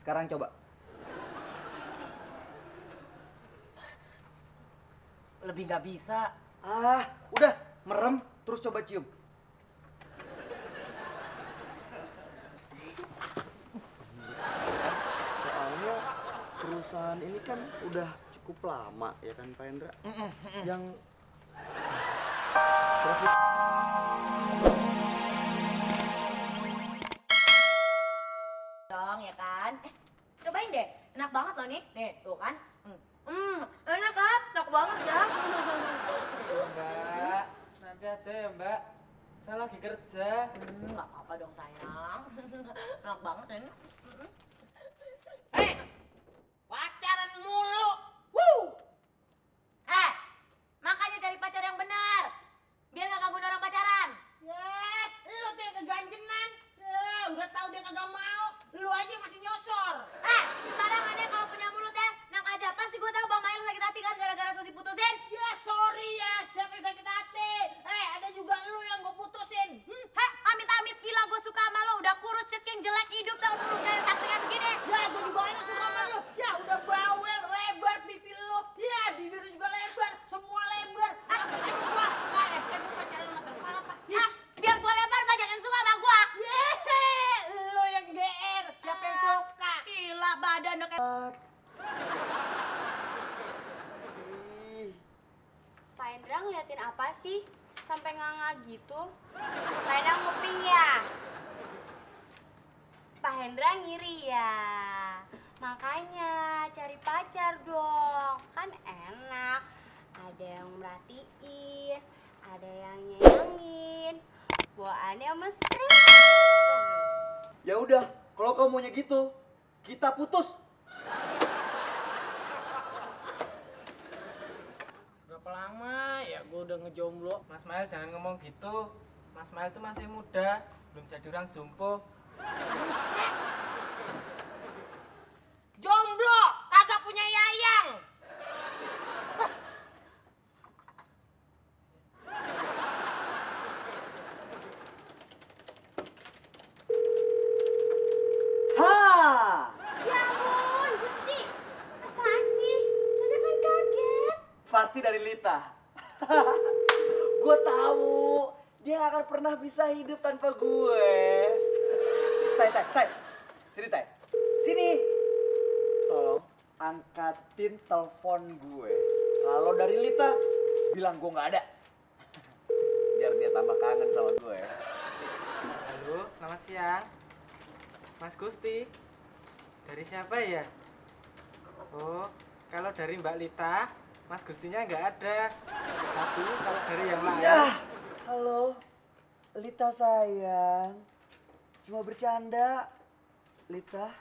Sekarang coba. Lebih nggak bisa. Ah, udah merem terus coba cium. Soalnya perusahaan ini kan udah cukup lama ya kan Pak Hendra? Yang profit Dong ya kan? Cobain deh, enak banget loh nih. Nih, tuh kan? Enak kan? Enak banget ya. Mbak, nanti aja ya Mbak. Saya lagi kerja. Nggak apa-apa dong sayang. Enak banget ya ini. Pacaran mulu. Makanya cari pacar yang benar. Biar nggak gangguin orang pacaran. Lu tuh yang keganjenan. Udah tahu dia kagak mau. Lu aja masih nyosor. Sembarangan ya kalau punya mulut ya. Enak aja. Pasti gue tahu Bang Mail sakit hati kan gara-gara Susi putusin. Ya sorry ya, siapa yang sakit hati? Ada juga lu yang gue putusin. Amit-amit gila gue suka sama lo. Udah kurus, ceking, jelek, hidup tau mulut kayak taktiknya begini. Ya gue juga enak suka sama lu. Ya udah bawel, lebar pipi lu. Ya bibir lu juga lebar, semua lebar. Gue pacaran sama terpal apa? Biar gue lebar banyak yang suka sama gue. Lu yang GR, siapa yang suka? Gila badan udah kayak... Pak Hendra ngeliatin apa sih? Sampai nganga gitu? Pak Hendra nguping ya? Pak Hendra ngiri ya? Makanya cari pacar dong. Kan enak. Ada yang merhatiin, ada yang nyayangin. Bawaannya mesra. ya udah, kalau kamu maunya gitu, kita putus. Berapa lama ya gue udah ngejomblo. Mas Mail jangan ngomong gitu. Mas Mail tuh masih muda, belum jadi orang jompo. Jomblo, kagak punya yayang. Ha! Ya ampun, Gusti. Apaan sih? Saya kan kaget. Pasti dari Lita. Gue tahu dia gak akan pernah bisa hidup tanpa gue. Say. Sini, Say. Sini. Tolong angkatin telepon gue. Kalau dari Lita, bilang gue gak ada. Biar dia tambah kangen sama gue. Halo, selamat siang. Mas Gusti. Dari siapa ya? Oh, kalau dari Mbak Lita, Mas Gustinya nggak ada. Tapi kalau dari yang lain, Iya. Halo. Lita sayang. Cuma bercanda. Lita.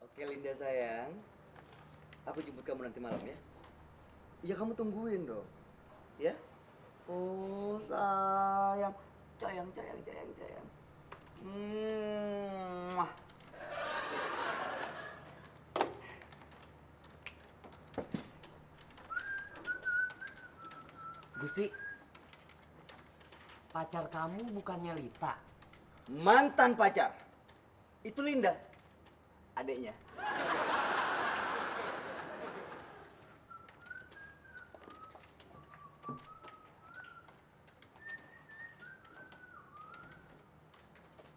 Oke Linda sayang. Aku jemput kamu nanti malam ya. Iya kamu tungguin dong. Ya? Oh sayang. Sayang. Mwah. Gusti, pacar kamu bukannya Lita? Mantan pacar. Itu Linda. Adeknya.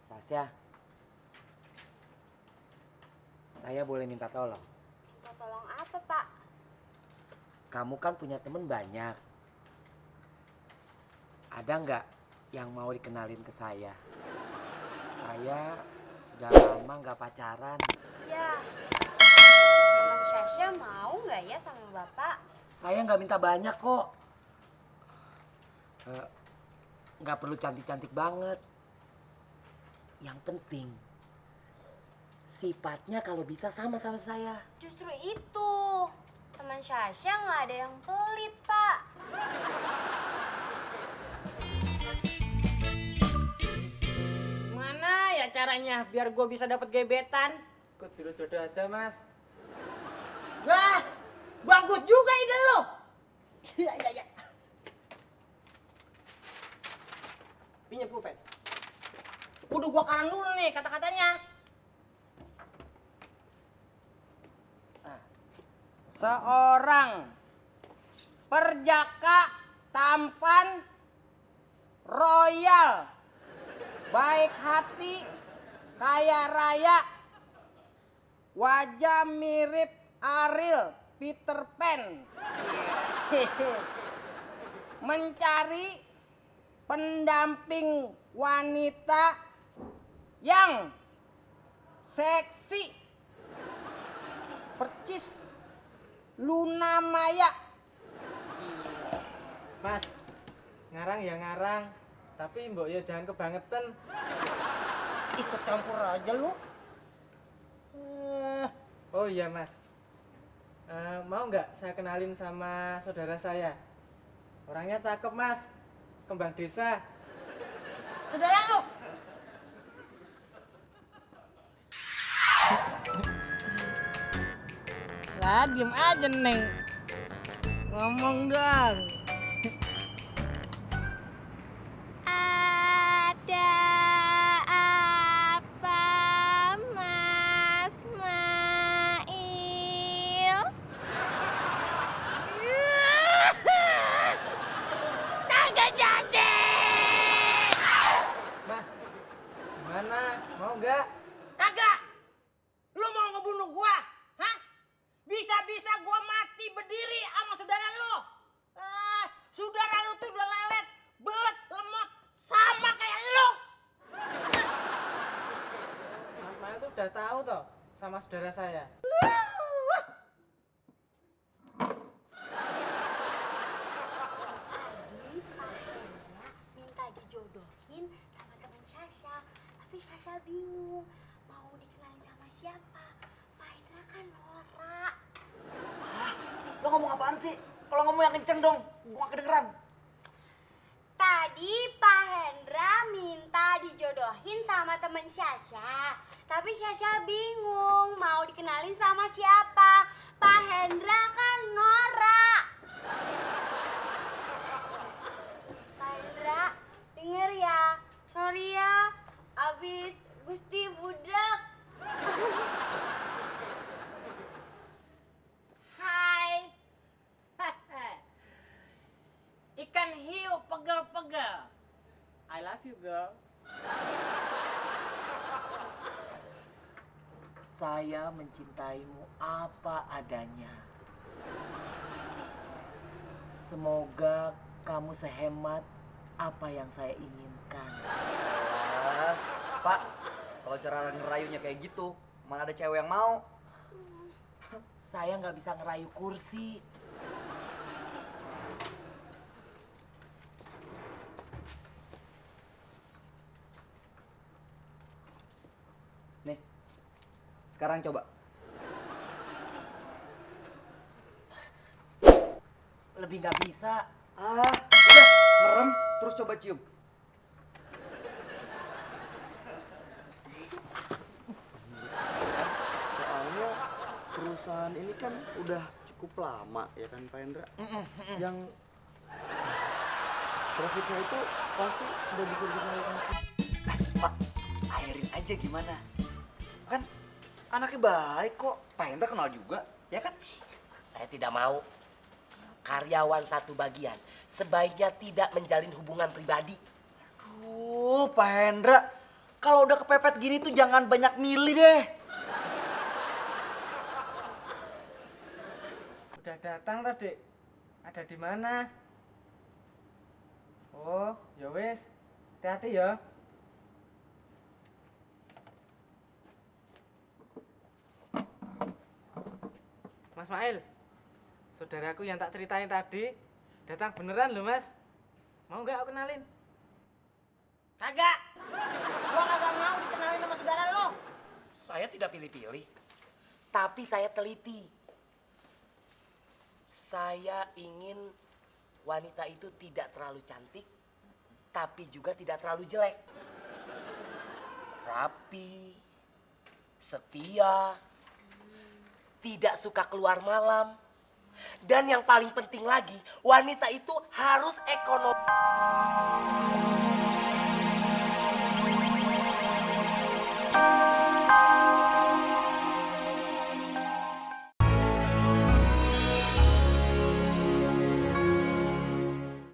Sasya, saya boleh minta tolong? Minta tolong apa, Pak? Kamu kan punya temen banyak. Ada nggak yang mau dikenalin ke saya? Saya sudah lama nggak pacaran. Ya, teman Sasha mau nggak ya sama Bapak? Saya nggak minta banyak kok. Nggak perlu cantik-cantik banget. Yang penting sifatnya kalau bisa sama-sama saya. Justru itu, teman Sasha nggak ada yang pelit, Pak. Mana ya caranya biar gue bisa dapat gebetan? ikut biro jodoh aja Mas. Lah, bagus juga ide lo. Iya, iya, iya. Pinjam pulpen. Kudu gua karang dulu nih kata-katanya. Seorang perjaka tampan, royal, baik hati, kaya raya, wajah mirip Ariel Peter Pan. Mencari pendamping wanita yang seksi, percis Luna Maya. Mas, ngarang ya ngarang, tapi mbok ya jangan kebangetan. Ikut campur aja lu. Oh iya Mas, mau nggak saya kenalin sama saudara saya? Orangnya cakep Mas, kembang desa. Saudara lu. Lah, diem aja, Neng. Ngomong dong. Ada apa, Mas Mail? Kagak jadi. Mas, gimana? Mau nggak? Kagak. Lu mau ngebunuh gua? Hah? Bisa-bisa gua mati berdiri sama saudara lu. Saudara lu tuh udah lelet, belet, lemot, sama kayak lu. Mas Mail tuh udah tahu toh sama saudara saya. Tadi Pak Hendra minta dijodohin sama teman Sasha, tapi Sasha bingung mau dikenalin sama siapa. Pak Hendra kan norak. Lo ngomong apaan sih? Kalau ngomong yang kenceng dong, gua gak kedengeran. Tadi Pak Hendra minta dijodohin sama temen Sasha, tapi Sasha bingung mau dikenalin sama siapa. Pak Hendra kan norak. Pak Hendra, denger ya, sorry ya, abis Gusti budak. Hai. Ikan hiu pegel-pegel. I love you, girl. Saya mencintaimu apa adanya. Semoga kamu sehemat apa yang saya inginkan. Pak, kalau cara ngerayunya kayak gitu, mana ada cewek yang mau? Saya nggak bisa ngerayu kursi. Nih, sekarang coba. Lebih nggak bisa. Udah, merem, terus coba cium. Soalnya perusahaan ini kan udah cukup lama ya kan Pak Hendra. Yang profitnya itu pasti udah bisa divisualisasi. Pak, airin aja gimana? Kan anaknya baik kok. Pak Hendra kenal juga, ya kan? Saya tidak mau. Karyawan satu bagian sebaiknya tidak menjalin hubungan pribadi. Pak Hendra, kalau udah kepepet gini tuh jangan banyak milih deh. Udah datang toh, Dek? Ada di mana? Oh, ya wes. Hati-hati ya. Mas Mail, saudaraku yang tak ceritain tadi datang beneran loh Mas. Mau nggak aku kenalin? Kagak. Gua kagak mau dikenalin sama saudara lo. Saya tidak pilih-pilih, tapi saya teliti. Saya ingin wanita itu tidak terlalu cantik, tapi juga tidak terlalu jelek. Rapi, setia, tidak suka keluar malam. Dan yang paling penting lagi, wanita itu harus ekonomi.